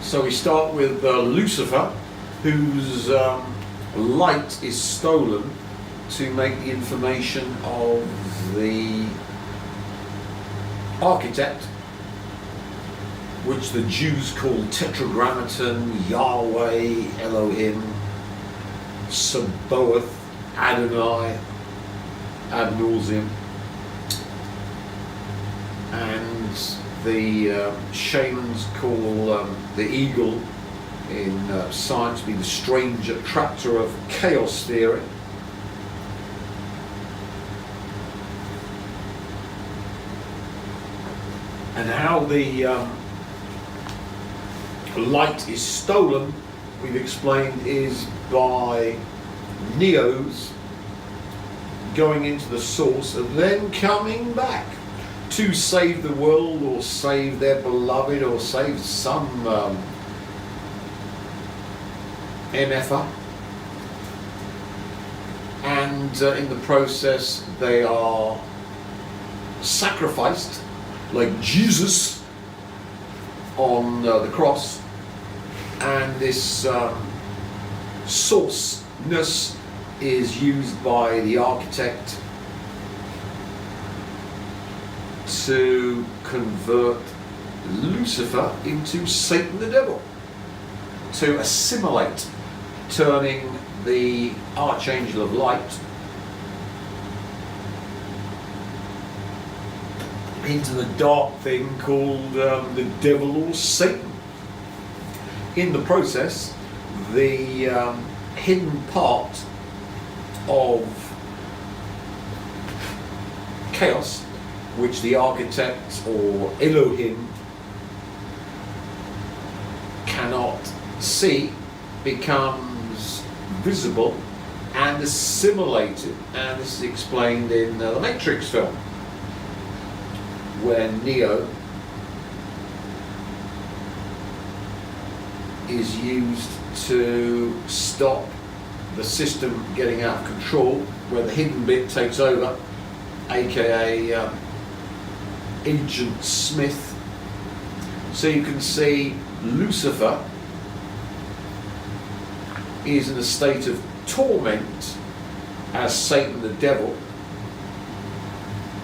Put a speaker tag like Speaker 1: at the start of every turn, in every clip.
Speaker 1: So we start with Lucifer, whose light is stolen to make the information of the architect, which the Jews call Tetragrammaton, Yahweh, Elohim, Sabaoth, Adonai, ad nauseum, and the shamans call the eagle in science be the strange attractor of chaos theory. And how the light is stolen, we've explained, is by Neos going into the source and then coming back to save the world or save their beloved or save some MFer. And in the process they are sacrificed like Jesus on the cross, and this sourceness is used by the architect to convert Lucifer into Satan the devil, to assimilate, turning the archangel of light into the dark thing called the devil or Satan. In the process, the hidden part of chaos, which the architect or Elohim cannot see, becomes visible and assimilated. And this is explained in the Matrix film, where Neo is used to stop the system getting out of control, where the hidden bit takes over, aka Agent Smith. So you can see Lucifer is in a state of torment as Satan the devil.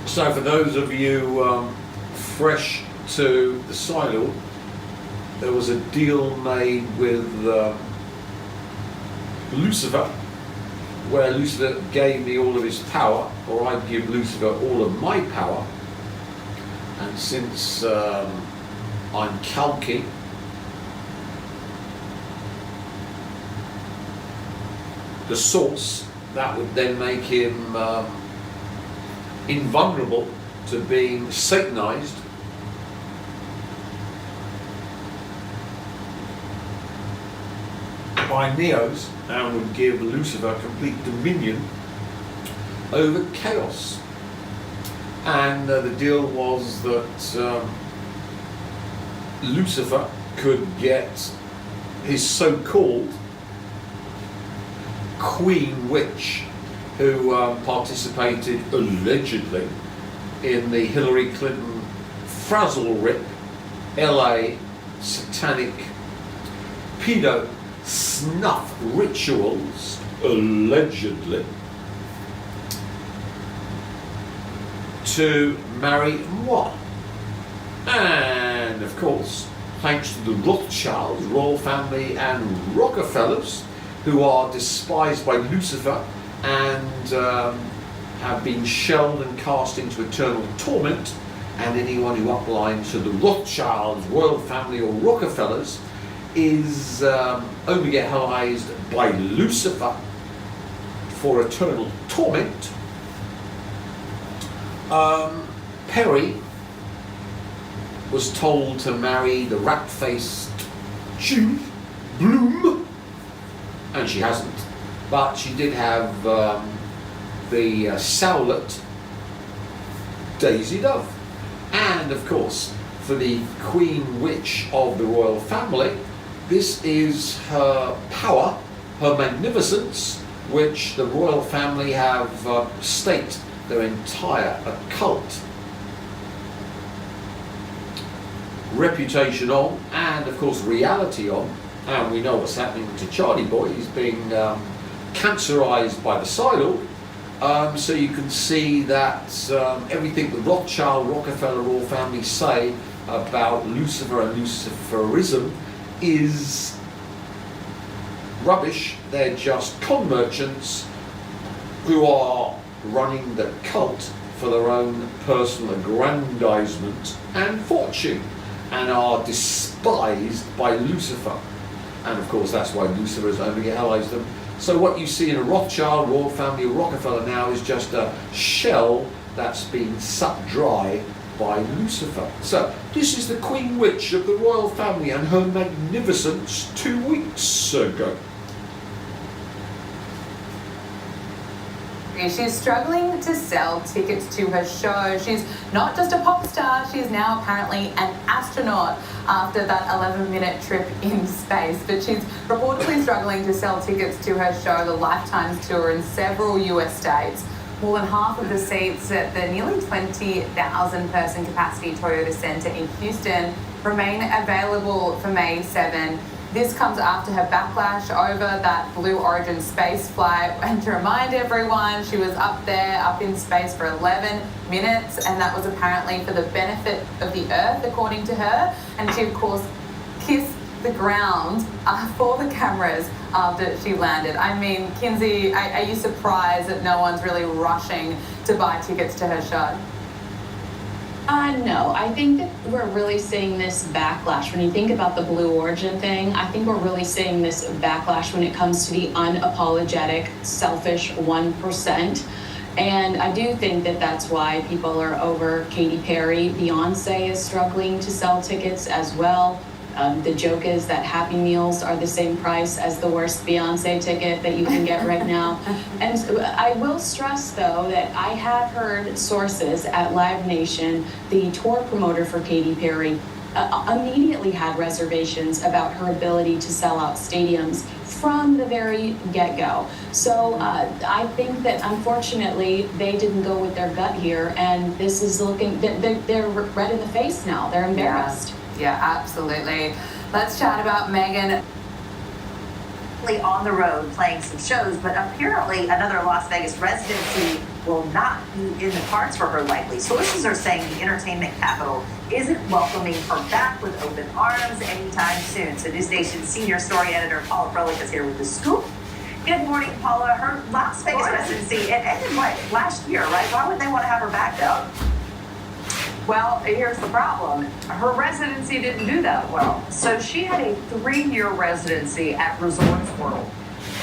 Speaker 1: So for those of you fresh to the Synod, there was a deal made with Lucifer, where Lucifer gave me all of his power, or I'd give Lucifer all of my power. And since I'm Kalki, the source, that would then make him invulnerable to being Satanized. By Neos, and would give Lucifer complete dominion over chaos. And the deal was that Lucifer could get his so-called Queen Witch, who participated allegedly in the Hillary Clinton frazzle rip LA satanic pedo snuff rituals, allegedly, to marry moi. And of course, thanks to the Rothschilds, royal family, and Rockefellers, who are despised by Lucifer and have been shelled and cast into eternal torment, and anyone who uplines to the Rothschilds, royal family, or Rockefellers is overgehelized by Lucifer for eternal torment. Perry was told to marry the rat-faced Jew, Bloom, and she hasn't. But she did have the Sowlet, Daisy Dove. And of course, for the Queen Witch of the royal family, this is her power, her magnificence, which the royal family have staked their entire occult reputation on, and of course reality on, and we know what's happening to Charlie Boy. He's being cancerized by the Psylord. So you can see that everything the Rothschild, Rockefeller royal family say about Lucifer and Luciferism is rubbish. They're just con merchants who are running the cult for their own personal aggrandizement and fortune, and are despised by Lucifer. And of course that's why Lucifer has only allies them. So what you see in a Rothschild, royal family, or Rockefeller now is just a shell that's been sucked dry by Lucifer. So this is the Queen Witch of the royal family and her magnificence 2 weeks ago.
Speaker 2: She's struggling to sell tickets to her show. She's not just a pop star, she's now apparently an astronaut after that 11-minute trip in space. But she's reportedly struggling to sell tickets to her show, the Lifetimes Tour, in several US states. More than half of the seats at the nearly 20,000 person capacity Toyota Center in Houston remain available for May 7. This comes after her backlash over that Blue Origin space flight. And to remind everyone, she was up in space for 11 minutes, and that was apparently for the benefit of the Earth, according to her. And she, of course, kissed the ground for the cameras after she landed. I mean, Kinsey, are you surprised that no one's really rushing to buy tickets to her show?
Speaker 3: No, I think that we're really seeing this backlash. When you think about the Blue Origin thing, I think we're really seeing this backlash when it comes to the unapologetic, selfish 1%. And I do think that that's why people are over Katy Perry. Beyonce is struggling to sell tickets as well. The joke is that Happy Meals are the same price as the worst Beyonce ticket that you can get right now. And I will stress, though, that I have heard sources at Live Nation, the tour promoter for Katy Perry, immediately had reservations about her ability to sell out stadiums from the very get-go. So I think that, unfortunately, they didn't go with their gut here, and this is looking, they're red in the face now. They're embarrassed.
Speaker 2: Yeah, absolutely. Let's chat about Megan.
Speaker 4: On the road playing some shows, but apparently another Las Vegas residency will not be in the cards for her likely. Sources are saying the entertainment capital isn't welcoming her back with open arms anytime soon. So News Nation's senior story editor Paula Froelich is here with the scoop. Good morning, Paula. Her Las Vegas residency, it ended last year, right? Why would they want to have her back though?
Speaker 5: Well, here's the problem. Her residency didn't do that well. So she had a 3-year residency at Resorts World.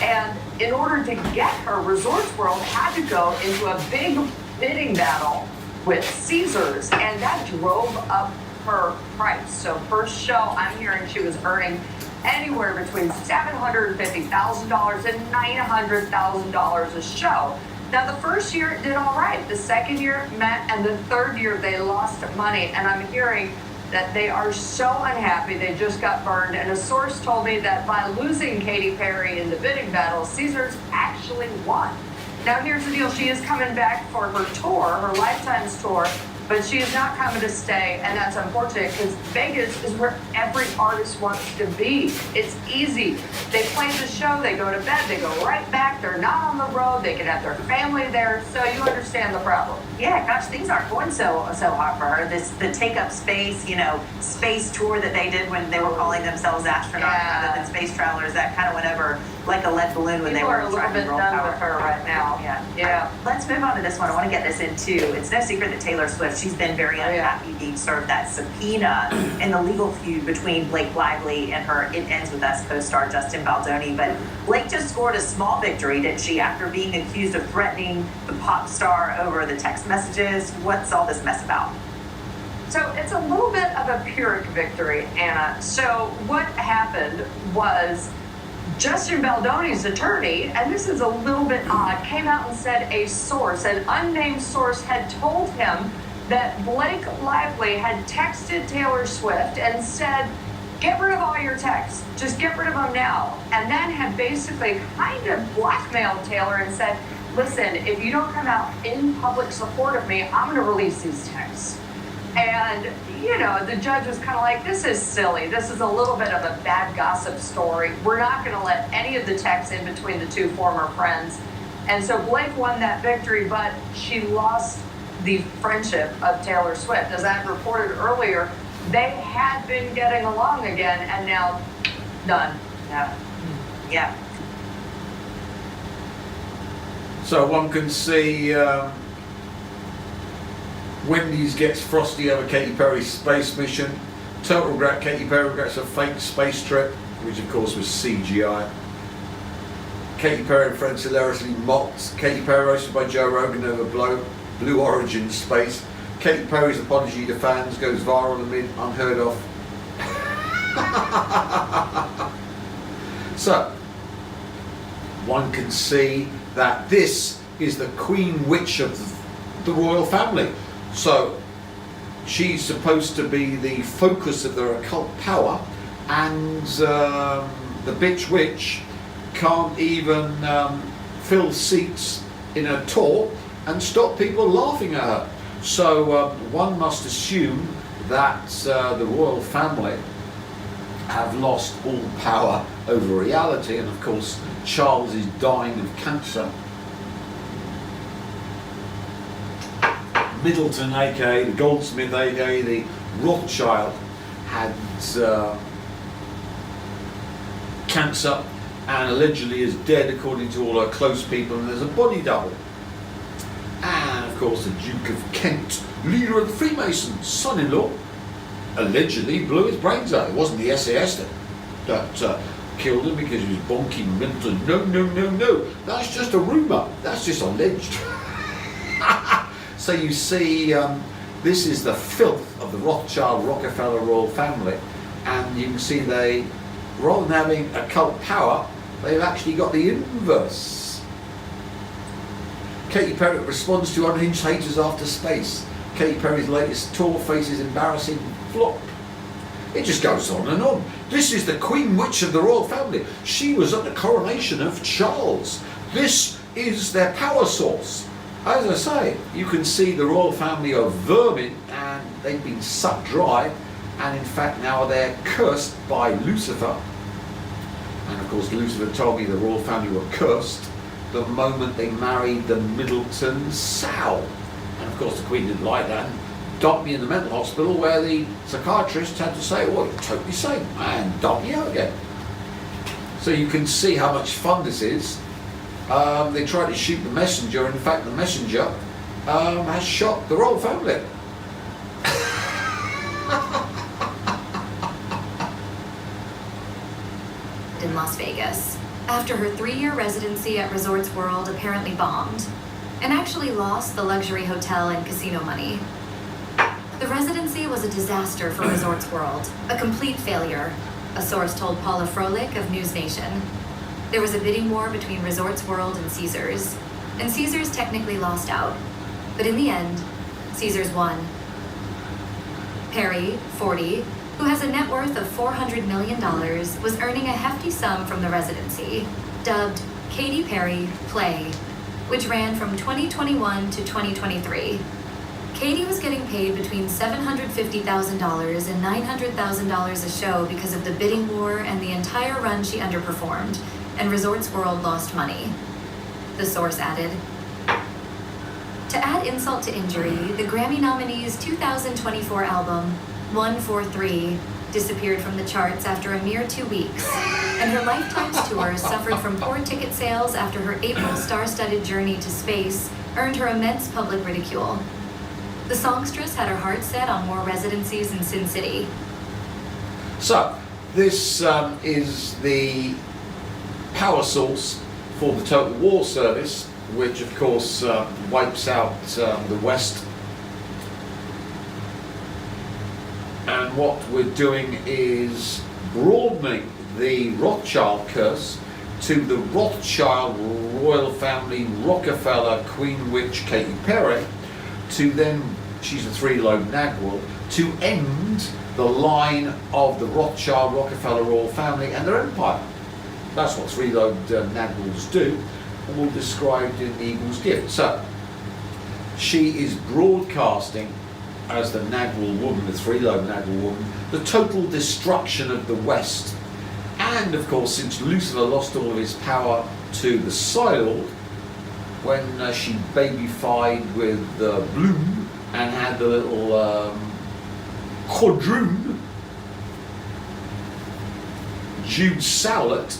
Speaker 5: And in order to get her, Resorts World had to go into a big bidding battle with Caesars, and that drove up her price. So first show, I'm hearing she was earning anywhere between $750,000 and $900,000 a show. Now, the first year it did all right. The second year it met, and the third year they lost money. And I'm hearing that they are so unhappy they just got burned. And a source told me that by losing Katy Perry in the bidding battle, Caesars actually won. Now, here's the deal. She is coming back for her tour, her Lifetimes tour, but she is not coming to stay, and that's unfortunate because Vegas is where every artist wants to be. It's easy. They play the show, they go to bed, they go right back. They're not on the road. They can have their family there, so you understand the problem.
Speaker 4: Yeah, gosh, things aren't going so hot for her. The take up space, space tour that they did when they were calling themselves astronauts rather than space travelers. That kind of went over like a lead balloon when they were
Speaker 5: a little bit done with her right now.
Speaker 4: Yeah. Let's move on to this one. I want to get this in too. It's no secret that Taylor Swift, she's been very unhappy being served that subpoena in the legal feud between Blake Lively and her It Ends With Us co-star Justin Baldoni. But Blake just scored a small victory, didn't she, after being accused of threatening the pop star over the text messages? What's all this mess about?
Speaker 5: So it's a little bit of a Pyrrhic victory, Anna. So what happened was Justin Baldoni's attorney, and this is a little bit odd, came out and said a source, an unnamed source, had told him that Blake Lively had texted Taylor Swift and said, get rid of all your texts, just get rid of them now. And then had basically kind of blackmailed Taylor and said, listen, if you don't come out in public support of me, I'm going to release these texts. And, you know, the judge was kind of like, this is silly. This is a little bit of a bad gossip story. We're not going to let any of the texts in between the two former friends. And so Blake won that victory, but she lost the friendship of Taylor Swift. As I had reported earlier, they had been getting along again, and now done.
Speaker 4: Yeah.
Speaker 1: So one can see Wendy's gets frosty over Katy Perry's space mission. Total regret, Katy Perry regrets a fake space trip, which of course was CGI. Katy Perry and friends hilariously mocked. Katy Perry roasted by Joe Rogan over Blue Origin space. Katy Perry's apology to fans goes viral amid unheard of. So, one can see that this is the Queen Witch of the royal family. So, she's supposed to be the focus of their occult power, and the bitch witch can't even fill seats in a tour and stop people laughing at her. So one must assume that the royal family have lost all power over reality, and of course Charles is dying of cancer. Middleton, aka the Goldsmith, aka the Rothschild, had cancer and allegedly is dead according to all her close people, and there's a body double. And of course the Duke of Kent, leader of the Freemasons, son-in-law, allegedly blew his brains out. It wasn't the SAS that killed him because he was bonking Middleton. No. That's just a rumour. That's just alleged. So you see, this is the filth of the Rothschild Rockefeller royal family, and you can see they, rather than having occult power, they've actually got the inverse. Katy Perry responds to unhinged haters after space. Katy Perry's latest tour faces embarrassing flop. It just goes on and on. This is the Queen Witch of the royal family. She was at the coronation of Charles. This is their power source. As I say, you can see the royal family are vermin, and they've been sucked dry, and in fact now they're cursed by Lucifer. And of course Lucifer told me the royal family were cursed the moment they married the Middleton sow. And of course the Queen didn't like that and dumped me in the mental hospital, where the psychiatrist had to say, well, you're totally sane, and dump me out again. So you can see how much fun this is. They tried to shoot the messenger, and in fact the messenger has shot the royal family.
Speaker 6: In Las Vegas, after her 3-year residency at Resorts World apparently bombed, and actually lost the luxury hotel and casino money. The residency was a disaster for Resorts World, a complete failure, a source told Paula Froelich of News Nation. There was a bidding war between Resorts World and Caesars technically lost out, but in the end, Caesars won. Perry, 40, who has a net worth of $400 million, was earning a hefty sum from the residency, dubbed Katy Perry Play, which ran from 2021 to 2023. Katy was getting paid between $750,000 and $900,000 a show because of the bidding war and the entire run she underperformed, and Resorts World lost money. The source added. To add insult to injury, the Grammy nominee's 2024 album, 143, disappeared from the charts after a mere 2 weeks, and her Lifetime's tour suffered from poor ticket sales after her April star-studded journey to space earned her immense public ridicule. The songstress had her heart set on more residencies in Sin City.
Speaker 1: So, this is the power source for the Total War Service, which of course wipes out the West. And what we're doing is broadening the Rothschild curse to the Rothschild royal family, Rockefeller, Queen Witch, Katy Perry, to then, she's a three-lobed nagwal, to end the line of the Rothschild, Rockefeller royal family and their empire. That's what three-lobed nagwals do, and all described in the Eagle's Gift. So, she is broadcasting as the Nagwal woman, the three-lobe Nagwal woman, the total destruction of the West. And of course, since Lucifer lost all of his power to the Psylord, when she babyfied with Bloom and had the little quadroon, Jude Sowlett,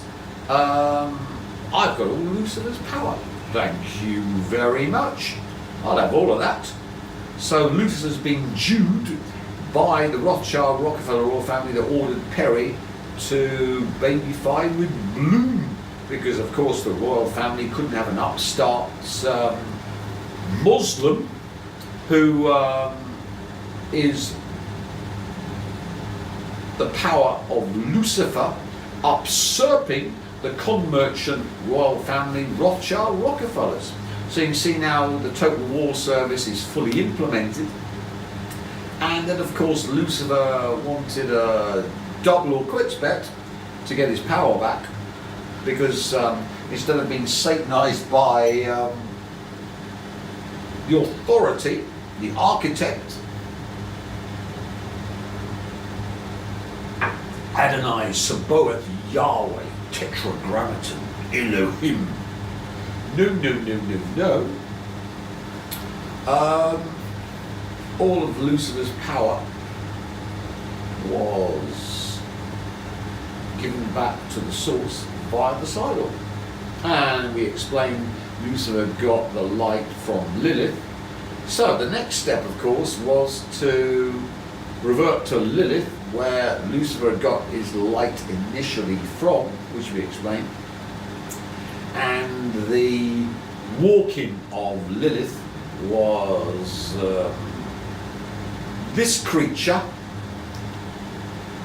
Speaker 1: I've got all Lucifer's power. Thank you very much. I'll have all of that. So Lucifer's being Jude by the Rothschild Rockefeller royal family that ordered Perry to babyfy with Bloom, because of course the royal family couldn't have an upstart Muslim who is the power of Lucifer usurping the con merchant royal family Rothschild Rockefellers. So you can see now the total war service is fully implemented, and then of course Lucifer wanted a double or quits bet to get his power back, because instead of being satanized by the authority, the architect, Adonai Sabaoth Yahweh Tetragrammaton Elohim. No. All of Lucifer's power was given back to the source via the Psylord. And we explained Lucifer got the light from Lilith. So the next step, of course, was to revert to Lilith, where Lucifer got his light initially from, which we explained. And the walking of Lilith was this creature.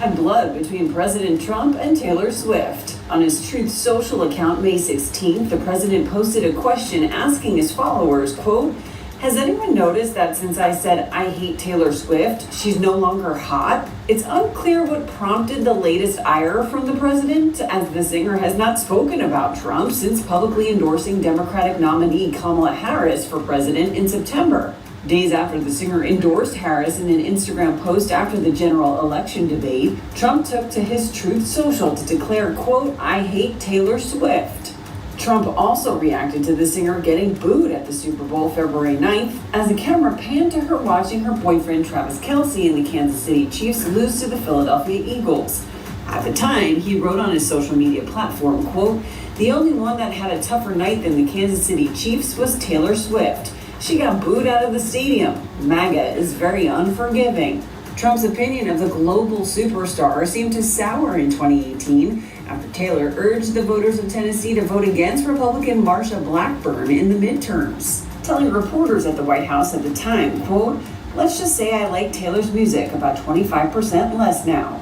Speaker 7: And blood between President Trump and Taylor Swift. On his Truth Social account May 16th, the president posted a question asking his followers, quote, "Has anyone noticed that since I said I hate Taylor Swift, she's no longer hot?" It's unclear what prompted the latest ire from the president, as the singer has not spoken about Trump since publicly endorsing Democratic nominee Kamala Harris for president in September. Days after the singer endorsed Harris in an Instagram post after the general election debate, Trump took to his Truth Social to declare, quote, "I hate Taylor Swift." Trump also reacted to the singer getting booed at the Super Bowl February 9th as the camera panned to her watching her boyfriend Travis Kelce and the Kansas City Chiefs lose to the Philadelphia Eagles. At the time, he wrote on his social media platform, quote, "The only one that had a tougher night than the Kansas City Chiefs was Taylor Swift. She got booed out of the stadium. MAGA is very unforgiving." Trump's opinion of the global superstar seemed to sour in 2018 after Taylor urged the voters of Tennessee to vote against Republican Marsha Blackburn in the midterms, telling reporters at the White House at the time, quote, "Let's just say I like Taylor's music about 25% less now."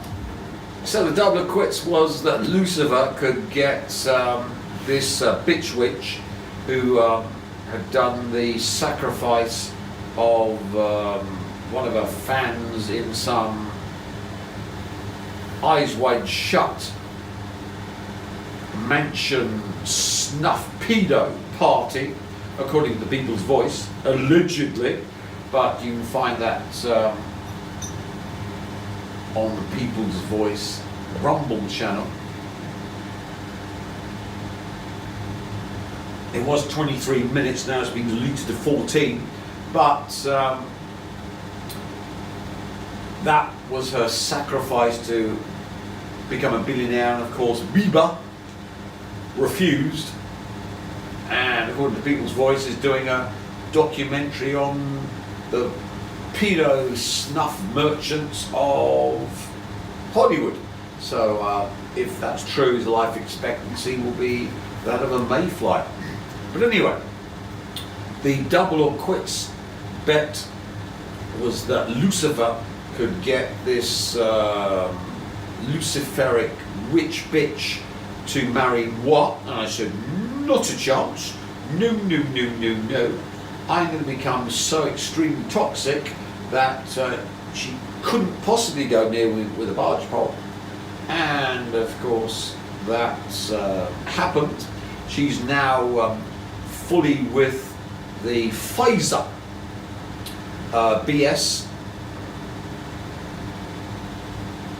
Speaker 1: So the double of quits was that Lucifer could get this bitch witch who had done the sacrifice of one of her fans in some eyes wide shut mansion snuff pedo party, according to the People's Voice, allegedly, but you can find that on the People's Voice Rumble channel. It was 23 minutes, now it's been deleted to 14, but that was her sacrifice to become a billionaire, and of course Bieber refused, and according to People's Voice is doing a documentary on the pedo snuff merchants of Hollywood. So if that's true, his life expectancy will be that of a mayfly. But anyway, the double or quits bet was that Lucifer could get this Luciferic witch bitch to marry what? And I said, not a chance. No. I'm going to become so extremely toxic that she couldn't possibly go near with a barge pole. And of course that happened. She's now fully with the Pfizer BS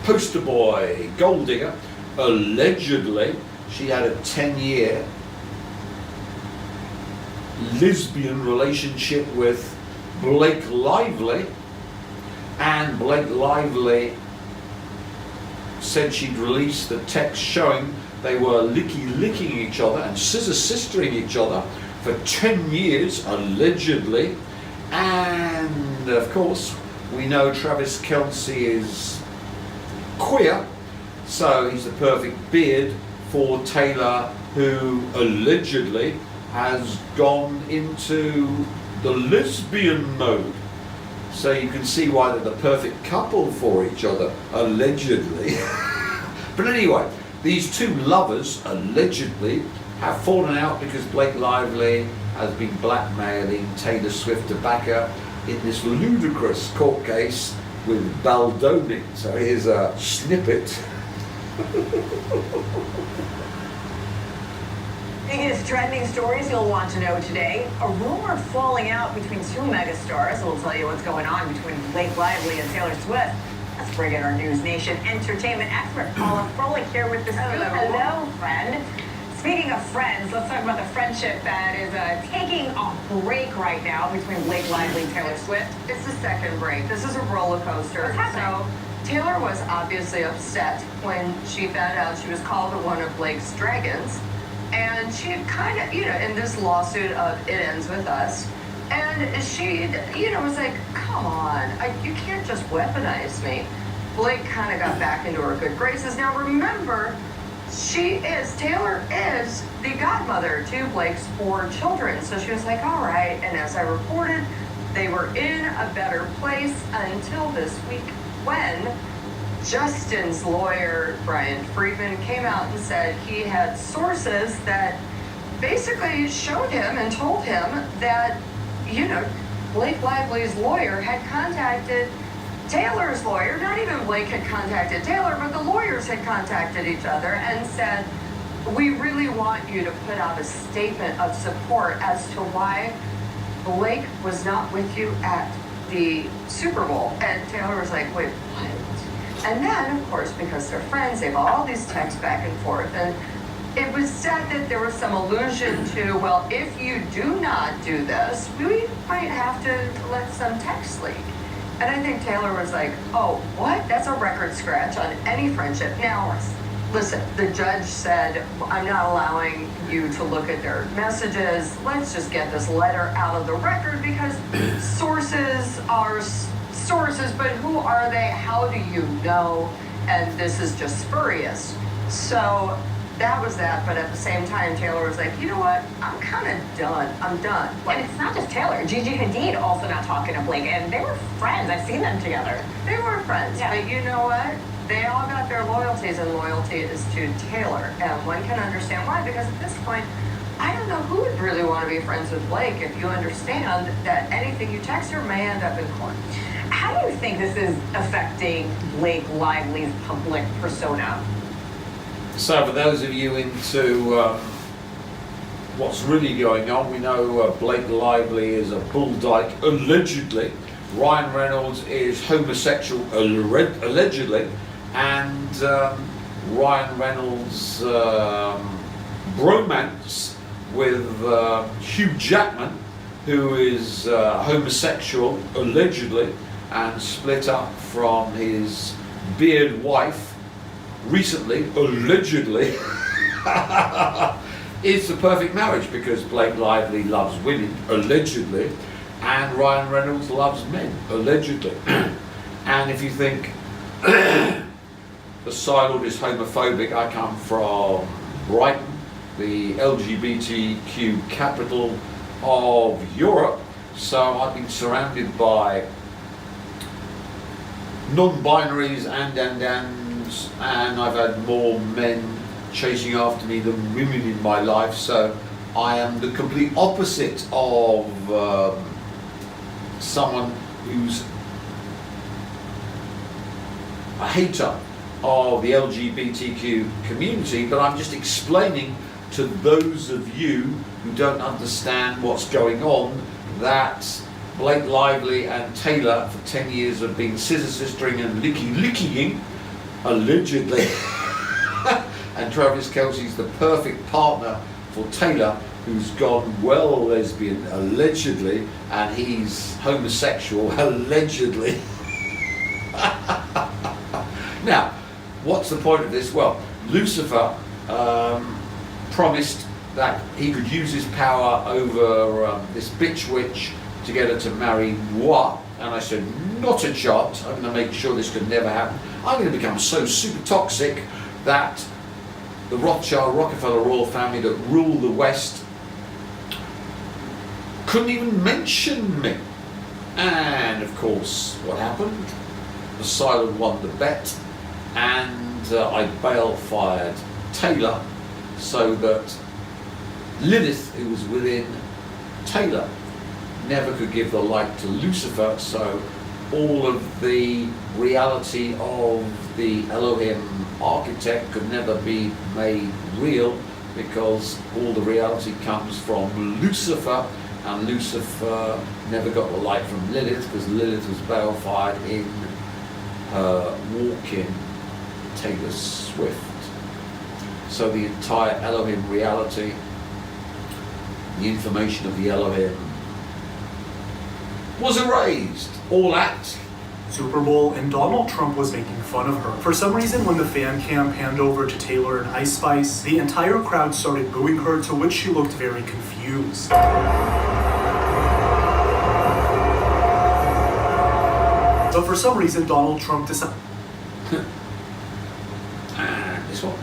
Speaker 1: poster boy, gold digger. Allegedly, she had a 10-year lesbian relationship with Blake Lively, and Blake Lively said she'd released the text showing they were licking each other and scissor-sistering each other for 10 years, allegedly. And of course, we know Travis Kelce is queer, so he's the perfect beard for Taylor, who allegedly has gone into the lesbian mode. So you can see why they're the perfect couple for each other, allegedly. But anyway, these two lovers allegedly have fallen out because Blake Lively has been blackmailing Taylor Swift to back her in this ludicrous court case with Baldoni. So here's a snippet.
Speaker 8: Biggest trending stories you'll want to know today. A rumored falling out between two megastars. We'll tell you what's going on between Blake Lively and Taylor Swift. Let's bring in our News Nation entertainment expert, Paula Froelich, here with the scoop. Hello, friend. Speaking of friends, let's talk about the friendship that is taking a break right now between Blake Lively and Taylor Swift.
Speaker 5: It's the second break. This is a roller coaster.
Speaker 8: What's happening?
Speaker 5: So Taylor was obviously upset when she found out she was called one of Blake's dragons. And she had kind of, in this lawsuit of It Ends With Us, and she, was like, come on, you can't just weaponize me. Blake kind of got back into her good graces. Now remember, Taylor is the godmother to Blake's 4 children. So she was like, all right. And as I reported, they were in a better place until this week when Justin's lawyer, Brian Friedman, came out and said he had sources that basically showed him and told him that, Blake Lively's lawyer had contacted Taylor's lawyer. Not even Blake had contacted Taylor, but the lawyers had contacted each other and said, we really want you to put out a statement of support as to why Blake was not with you at the Super Bowl. And Taylor was like, wait, what? And then, of course, because they're friends, they have all these texts back and forth. And it was said that there was some allusion to, well, if you do not do this, we might have to let some text leak. And I think Taylor was like, oh, what? That's a record scratch on any friendship. Now, listen, the judge said, I'm not allowing you to look at their messages. Let's just get this letter out of the record because sources are sources, but who are they? How do you know? And this is just spurious. So that was that, but at the same time, Taylor was like, you know what? I'm kind of done. I'm done.
Speaker 8: And it's not just Taylor. Gigi Hadid also not talking to Blake, and they were friends. I've seen them together.
Speaker 5: They were friends,
Speaker 8: yeah.
Speaker 5: But you know what? They all got their loyalties, and loyalty is to Taylor. And one can understand why, because at this point, I don't know who would really want to be friends with Blake if you understand that anything you text her may end up in court.
Speaker 8: How do you think this is affecting Blake Lively's public persona?
Speaker 1: So for those of you into what's really going on, we know Blake Lively is a bull dyke, allegedly. Ryan Reynolds is homosexual, allegedly. And Ryan Reynolds' bromance with Hugh Jackman, who is homosexual, allegedly, and split up from his beard wife recently, allegedly, is the perfect marriage because Blake Lively loves women, allegedly, and Ryan Reynolds loves men, allegedly. And if you think the Silent is homophobic, I come from Brighton, the LGBTQ capital of Europe, so I've been surrounded by non-binaries and I've had more men chasing after me than women in my life, so I am the complete opposite of someone who's a hater of the LGBTQ community, but I'm just explaining to those of you who don't understand what's going on that Blake Lively and Taylor for 10 years have been scissor-sistering and licky-lickying, allegedly. And Travis Kelce's the perfect partner for Taylor, who's gone well lesbian, allegedly, and he's homosexual, allegedly. Now, what's the point of this? Well, Lucifer promised that he could use his power over this bitch witch to get her to marry moi. And I said, not a chance. I'm going to make sure this could never happen. I'm going to become so super toxic that the Rothschild Rockefeller royal family that rule the West couldn't even mention me. And of course, what happened? The silent won the bet, and I bail fired Taylor so that Lilith, who was within Taylor, never could give the light to Lucifer, so all of the reality of the Elohim architect could never be made real, because all the reality comes from Lucifer, and Lucifer never got the light from Lilith because Lilith was balefire in her walk-in Taylor Swift. So the entire Elohim reality, the information of the Elohim, was erased. All act.
Speaker 9: Super Bowl, and Donald Trump was making fun of her. For some reason, when the fan cam panned over to Taylor and Ice Spice, the entire crowd started booing her, to which she looked very confused. But for some reason, Donald Trump decided...
Speaker 1: And this one.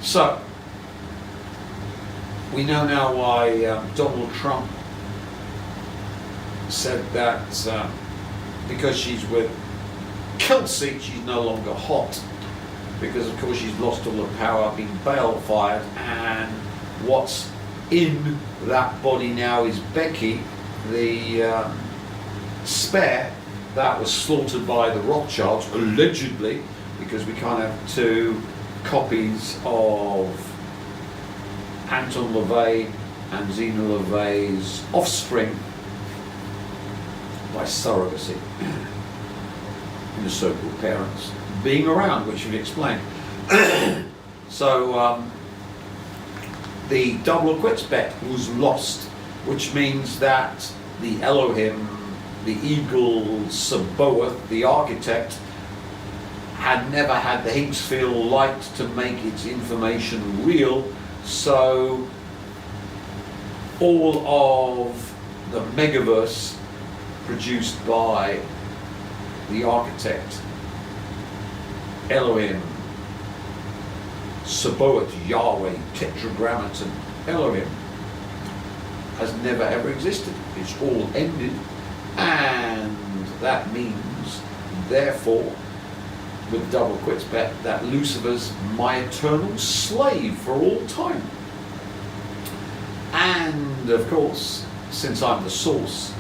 Speaker 1: So, we know now why Donald Trump said that because she's with Kelsey, she's no longer hot, because of course she's lost all her power, been bail fired, and what's in that body now is Becky, the spare that was slaughtered by the Rothschilds, allegedly, because we can't have two copies of Anton LaVey and Zena LaVey's offspring by surrogacy in the so-called parents being around, which we've explained. So the double or quits bet was lost, which means that the Elohim, the eagle Sabaoth, the architect, had never had the Higgsfield light to make its information real, so all of the megaverse produced by the architect, Elohim, Sabaoth, Yahweh, Tetragrammaton, Elohim, has never ever existed. It's all ended, and that means, therefore, with double quits bet, that Lucifer's my eternal slave for all time. And of course, since I'm the source,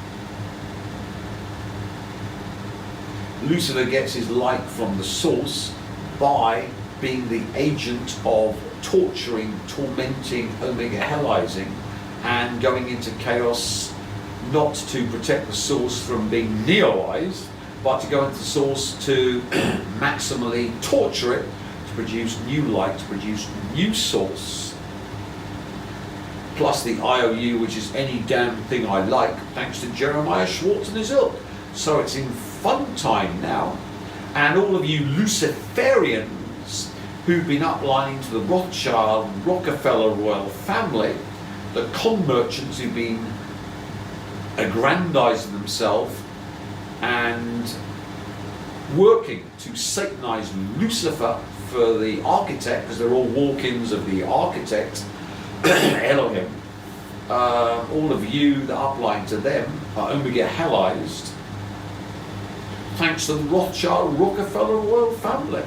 Speaker 1: Lucifer gets his light from the source by being the agent of torturing, tormenting, omega hellizing, and going into chaos, not to protect the source from being neoized, but to go into the source to maximally torture it, to produce new light, to produce new source, plus the IOU, which is any damn thing I like, thanks to Jeremiah Schwartz and his ilk. So it's in fun time now, and all of you Luciferians who've been uplining to the Rothschild Rockefeller royal family, the con merchants who've been aggrandizing themselves and working to satanize Lucifer for the architect, because they're all walk-ins of the architect, Elohim. All of you that upline to them are omega hellized, thanks to the Rothschild Rockefeller royal family.